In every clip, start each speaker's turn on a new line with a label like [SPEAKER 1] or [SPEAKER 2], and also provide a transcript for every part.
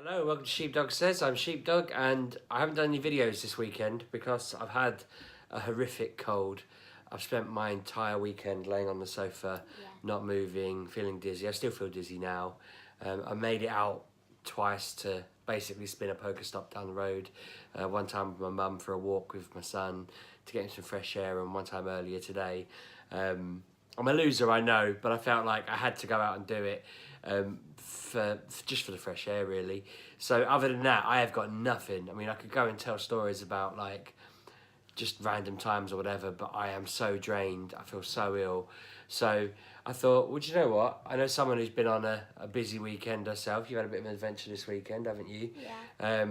[SPEAKER 1] Hello, welcome to Sheepdog Says. I'm Sheepdog and I haven't done any videos this weekend because I've had a horrific cold. I've spent my entire weekend laying on the sofa, not moving, feeling dizzy. I still feel dizzy now. I made it out twice to basically spin a poker stop down the road. One time with my mum for a walk with my son to get him some fresh air, and one time earlier today. I'm a loser, I know, but I felt like I had to go out and do it just for the fresh air, really. So other than that, I have got nothing. I mean, I could go and tell stories about like just random times or whatever, but I am so drained. I feel so ill. So I thought, well, do you know what? I know someone who's been on a busy weekend herself. You've had a bit of an adventure this weekend, haven't you?
[SPEAKER 2] Yeah.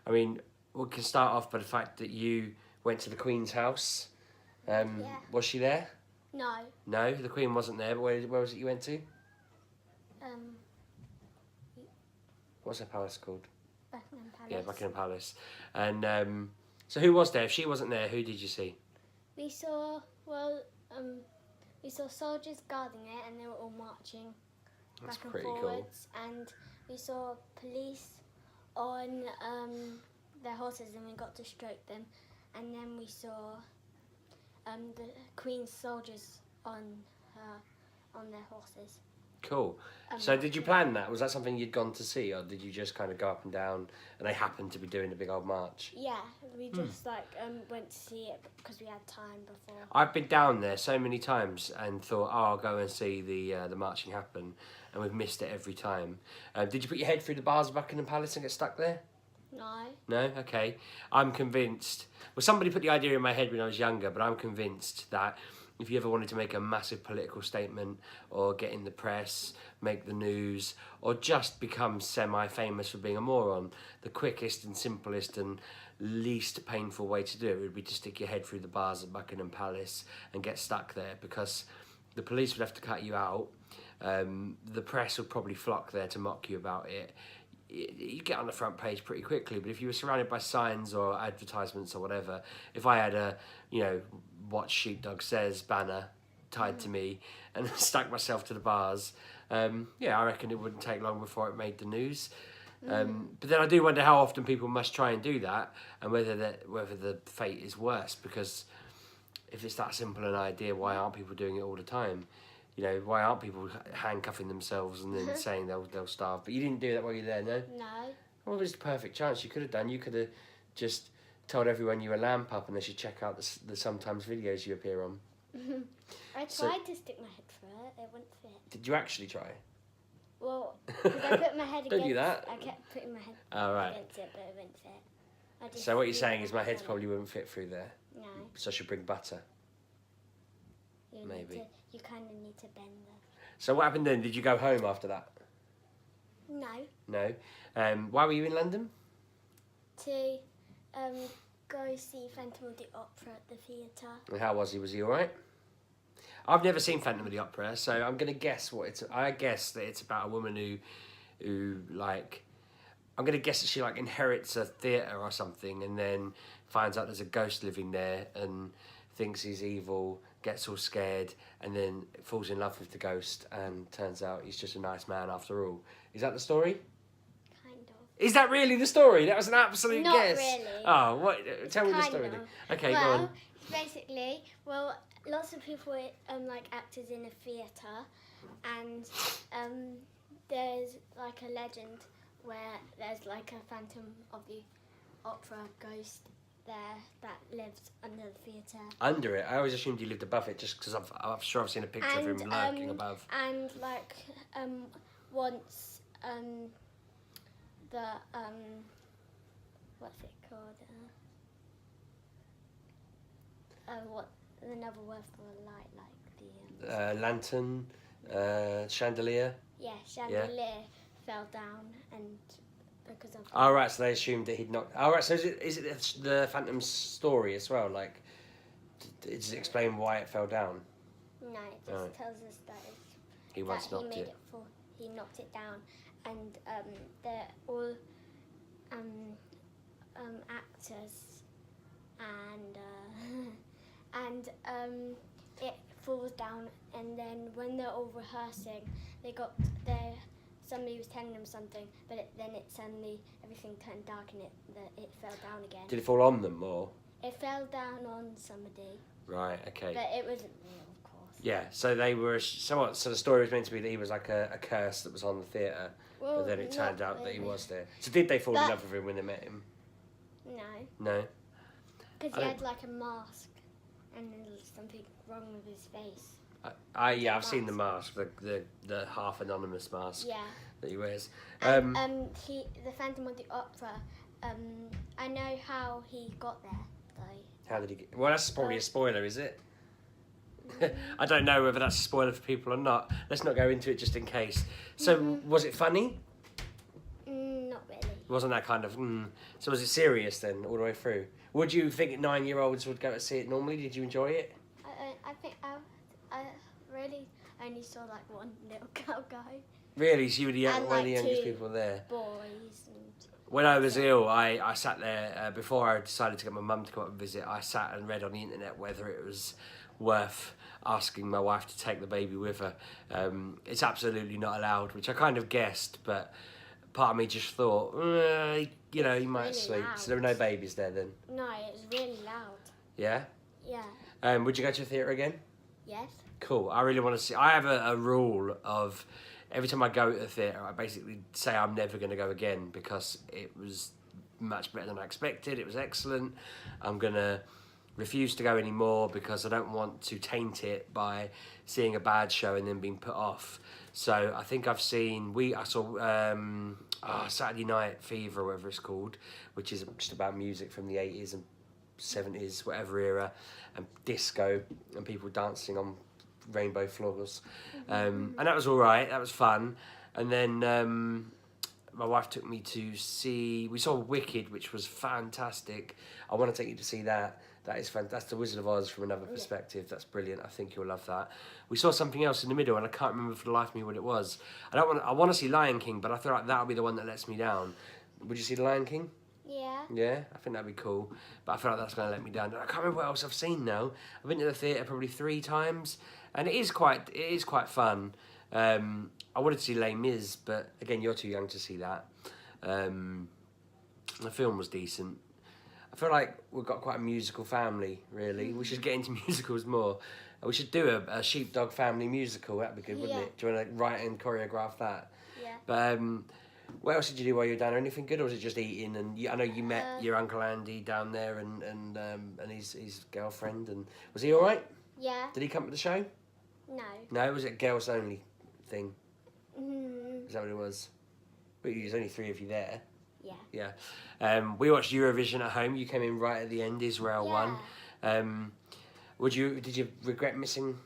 [SPEAKER 1] I mean, we can start off by the fact that you went to the Queen's house.
[SPEAKER 2] Yeah.
[SPEAKER 1] Was she there?
[SPEAKER 2] No.
[SPEAKER 1] No, the Queen wasn't there, but where was it you went to? What's her palace called?
[SPEAKER 2] Buckingham Palace.
[SPEAKER 1] Yeah, Buckingham Palace. And so who was there? If she wasn't there, who did you see?
[SPEAKER 2] We saw soldiers guarding it, and they were all marching
[SPEAKER 1] That's
[SPEAKER 2] back and
[SPEAKER 1] pretty
[SPEAKER 2] forwards. Cool. And we saw police on their horses, and we got to stroke them. And then we saw the Queen's soldiers on their horses.
[SPEAKER 1] Cool. So did you plan that? Was that something you'd gone to see, or did you just kind of go up and down and they happened to be doing a big old march?
[SPEAKER 2] Yeah, we just went to see it because we had time before.
[SPEAKER 1] I've been down there so many times and thought, oh, I'll go and see the marching happen, and we've missed it every time. Did you put your head through the bars of Buckingham Palace and get stuck there?
[SPEAKER 2] No.
[SPEAKER 1] No? Okay. I'm convinced. Well, somebody put the idea in my head when I was younger, but I'm convinced that if you ever wanted to make a massive political statement or get in the press, make the news, or just become semi-famous for being a moron, the quickest and simplest and least painful way to do it would be to stick your head through the bars at Buckingham Palace and get stuck there, because the police would have to cut you out. The press would probably flock there to mock you about it. You get on the front page pretty quickly, but if you were surrounded by signs or advertisements or whatever, if I had a, what Sheepdog Says banner tied to me and stuck myself to the bars, I reckon it wouldn't take long before it made the news. But then I do wonder how often people must try and do that, and whether the fate is worse, because if it's that simple an idea, why aren't people doing it all the time? Why aren't people handcuffing themselves and then saying they'll starve? But you didn't do that while you were there, no?
[SPEAKER 2] No.
[SPEAKER 1] Well, it was the perfect chance you could have done. You could have just told everyone you were Lambpup and they should check out the sometimes videos you appear on.
[SPEAKER 2] I tried to stick my head through it. It wouldn't fit.
[SPEAKER 1] Did you actually try?
[SPEAKER 2] Well, because I put my head against...
[SPEAKER 1] Don't do that.
[SPEAKER 2] I kept putting my head against it, but it wouldn't fit.
[SPEAKER 1] So what you're saying is my head probably wouldn't fit through there?
[SPEAKER 2] No.
[SPEAKER 1] So I should bring butter? Maybe.
[SPEAKER 2] You kind of need to bend them.
[SPEAKER 1] So what happened then? Did you go home after that?
[SPEAKER 2] No.
[SPEAKER 1] No. Why were you in London?
[SPEAKER 2] To go see Phantom of the Opera at the theatre.
[SPEAKER 1] And how was he? Was he all right? I've never seen Phantom of the Opera, so I'm going to guess I guess that it's about a woman who like, I'm going to guess that she like inherits a theatre or something, and then finds out there's a ghost living there and thinks he's evil, gets all scared, and then falls in love with the ghost, and turns out he's just a nice man after all. Is that the story?
[SPEAKER 2] Kind of.
[SPEAKER 1] Is that really the story? That was an absolute
[SPEAKER 2] Not
[SPEAKER 1] guess.
[SPEAKER 2] Really.
[SPEAKER 1] Oh, what? Tell me the story then. Okay, go on.
[SPEAKER 2] Basically, lots of people are like actors in a theatre, and there's like a legend where there's like a Phantom of the Opera ghost there that lives under the theatre. Under
[SPEAKER 1] it? I always assumed he lived above it, just because I'm sure I've seen a picture of him lurking above.
[SPEAKER 2] And like once the what's it called? What another word for a light, like the
[SPEAKER 1] lantern, chandelier.
[SPEAKER 2] Yeah, chandelier fell down, and because of.
[SPEAKER 1] Oh right, so they assumed that he'd not. Oh right, so is it the Phantom's story as well? Like, does it explain why it fell down?
[SPEAKER 2] No, it just tells us that
[SPEAKER 1] he once knocked it.
[SPEAKER 2] He knocked it down, and they're all actors, and it falls down, and then when they're all rehearsing, they got their somebody was telling them something, but then it suddenly everything turned dark and it fell down again.
[SPEAKER 1] Did it fall on them or?
[SPEAKER 2] It fell down on somebody.
[SPEAKER 1] Right. Okay.
[SPEAKER 2] But it wasn't real, of course.
[SPEAKER 1] Yeah. So they were somewhat. So the story was meant to be that he was like a curse that was on the theatre,
[SPEAKER 2] Well,
[SPEAKER 1] but then it turned out that he
[SPEAKER 2] really.
[SPEAKER 1] was there. So did they fall in
[SPEAKER 2] But-
[SPEAKER 1] love with him when they met him?
[SPEAKER 2] No,
[SPEAKER 1] No.
[SPEAKER 2] because
[SPEAKER 1] I
[SPEAKER 2] he
[SPEAKER 1] don't-
[SPEAKER 2] had like a mask, and there was something wrong with his face.
[SPEAKER 1] Yeah, I've seen the mask, the half anonymous mask
[SPEAKER 2] Yeah.
[SPEAKER 1] that he wears.
[SPEAKER 2] And, the Phantom of the Opera. I know how he got there, though.
[SPEAKER 1] How did he get? Well, that's probably a spoiler, is it? I don't know whether that's a spoiler for people or not. Let's not go into it just in case. So, was it funny?
[SPEAKER 2] Not really.
[SPEAKER 1] It wasn't that kind of. So, was it serious then, all the way through? Would you think 9-year-olds would go to see it normally? Did you enjoy it?
[SPEAKER 2] I think I really only saw like one little girl go.
[SPEAKER 1] Really? So you were
[SPEAKER 2] And,
[SPEAKER 1] one of the
[SPEAKER 2] like,
[SPEAKER 1] youngest
[SPEAKER 2] 2
[SPEAKER 1] people there?
[SPEAKER 2] boys and.
[SPEAKER 1] When I was ill, I sat there, before I decided to get my mum to come up and visit, I sat and read on the internet whether it was worth asking my wife to take the baby with her. It's absolutely not allowed, which I kind of guessed, but part of me just thought, you know, you might
[SPEAKER 2] really
[SPEAKER 1] sleep.
[SPEAKER 2] loud.
[SPEAKER 1] So there were no babies there then?
[SPEAKER 2] No, it was really loud.
[SPEAKER 1] Yeah?
[SPEAKER 2] Yeah.
[SPEAKER 1] Would you go to the theatre again?
[SPEAKER 2] Yes.
[SPEAKER 1] Cool. I really want to see. I have a rule of every time I go to the theatre, I basically say I'm never going to go again because it was much better than I expected. It was excellent. I'm going to refuse to go anymore because I don't want to taint it by seeing a bad show and then being put off. So I think I've seen. I saw Saturday Night Fever, or whatever it's called, which is just about music from the 80s and 70s, whatever era, and disco and people dancing on rainbow floors, and that was all right. That was fun. And then my wife took me to see. We saw Wicked, which was fantastic. I want to take you to see that. That is fantastic. The Wizard of Oz from another perspective. That's brilliant. I think you'll love that. We saw something else in the middle, and I can't remember for the life of me what it was. I want to see Lion King, but I feel like that'll be the one that lets me down. Would you see the Lion King?
[SPEAKER 2] Yeah.
[SPEAKER 1] Yeah, I think that'd be cool. But I feel like that's going to let me down. I can't remember what else I've seen now. I've been to the theatre probably 3 times, and it is quite fun. I wanted to see Les Mis, but again, you're too young to see that. The film was decent. I feel like we've got quite a musical family, really. We should get into musicals more. We should do a Sheepdog family musical. That'd be good, wouldn't it? Do you want to write and choreograph that?
[SPEAKER 2] Yeah.
[SPEAKER 1] But what else did you do while you were down there? Anything good, or was it just eating? And I know you met your Uncle Andy down there and his girlfriend. And was he all right?
[SPEAKER 2] Yeah.
[SPEAKER 1] Did he come to the show?
[SPEAKER 2] No.
[SPEAKER 1] No, was it a girls only thing?
[SPEAKER 2] Mm,
[SPEAKER 1] Is that what it was? But there's only 3 of you there.
[SPEAKER 2] yeah.
[SPEAKER 1] Yeah. We watched Eurovision at home. You came in right at the end. Israel won. Did you regret missing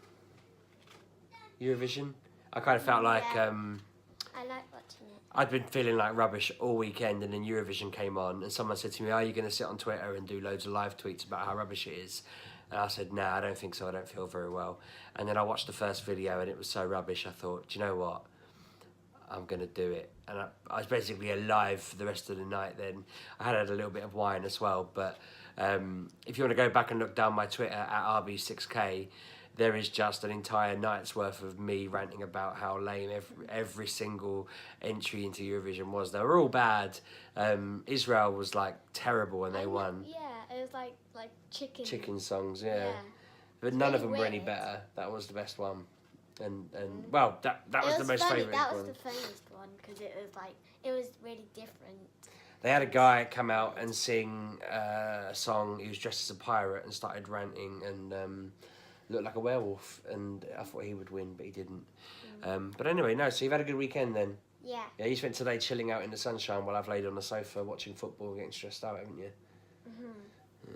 [SPEAKER 1] Eurovision? I kind of felt like
[SPEAKER 2] I like watching it.
[SPEAKER 1] I'd been feeling like rubbish all weekend, and then Eurovision came on, and someone said to me, "Are you going to sit on Twitter and do loads of live tweets about how rubbish it is?" And I said, "Nah, I don't think so. I don't feel very well." And then I watched the first video, and it was so rubbish. I thought, do you know what? I'm going to do it. And I was basically alive for the rest of the night then. I had a little bit of wine as well. But if you want to go back and look down my Twitter at RB6K, there is just an entire night's worth of me ranting about how lame every single entry into Eurovision was. They were all bad. Israel was like terrible when they won.
[SPEAKER 2] Yeah, it was like chicken.
[SPEAKER 1] Chicken songs, yeah.
[SPEAKER 2] Yeah.
[SPEAKER 1] But
[SPEAKER 2] It's
[SPEAKER 1] none of
[SPEAKER 2] really
[SPEAKER 1] them were any
[SPEAKER 2] weird.
[SPEAKER 1] better. That was the best one. And well, that
[SPEAKER 2] It
[SPEAKER 1] was the most
[SPEAKER 2] funny.
[SPEAKER 1] favourite
[SPEAKER 2] That
[SPEAKER 1] one.
[SPEAKER 2] was the funniest one because it was really different.
[SPEAKER 1] They had a guy come out and sing a song. He was dressed as a pirate and started ranting and looked like a werewolf. And I thought he would win, but he didn't. But anyway, no. So you've had a good weekend then.
[SPEAKER 2] Yeah.
[SPEAKER 1] Yeah, you spent today chilling out in the sunshine while I've laid on the sofa watching football and getting stressed out, haven't you? Yeah.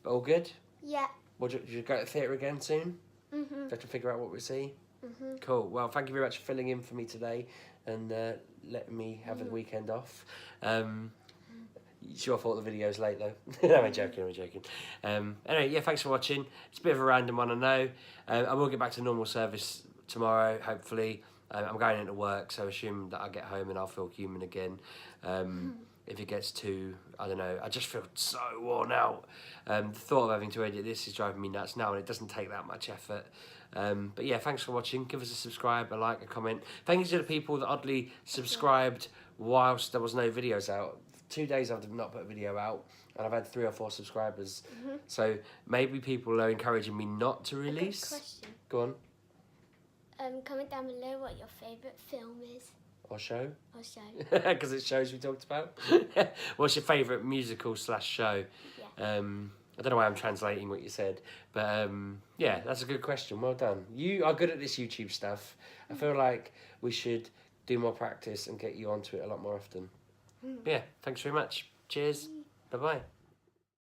[SPEAKER 1] But all good.
[SPEAKER 2] Yeah.
[SPEAKER 1] Did you go to the theatre again soon? Do you have to figure out what we see? Cool. Well, thank you very much for filling in for me today and letting me have the weekend off. Sure, I thought the video's late though. No, I'm joking. Anyway, yeah, thanks for watching. It's a bit of a random one, I know. I will get back to normal service tomorrow, hopefully. I'm going into work, so assume that I get home and I'll feel human again. If it gets too, I don't know, I just feel so worn out. The thought of having to edit this is driving me nuts now, and it doesn't take that much effort. But yeah, thanks for watching. Give us a subscribe, a like, a comment. Thank you to the people that oddly subscribed whilst there was no videos out. 2 days I've not put a video out, and I've had 3 or 4 subscribers. So maybe people are encouraging me not to release.
[SPEAKER 2] I've got a question.
[SPEAKER 1] Go on.
[SPEAKER 2] Comment down below what your favourite film is.
[SPEAKER 1] Or show.
[SPEAKER 2] Or show.
[SPEAKER 1] Because it's shows we talked about. What's your favourite musical / show?
[SPEAKER 2] Yeah.
[SPEAKER 1] I don't know why I'm translating what you said, but yeah, that's a good question. Well done. You are good at this YouTube stuff. I feel like we should do more practice and get you onto it a lot more often. Yeah, thanks very much. Cheers. Bye-bye.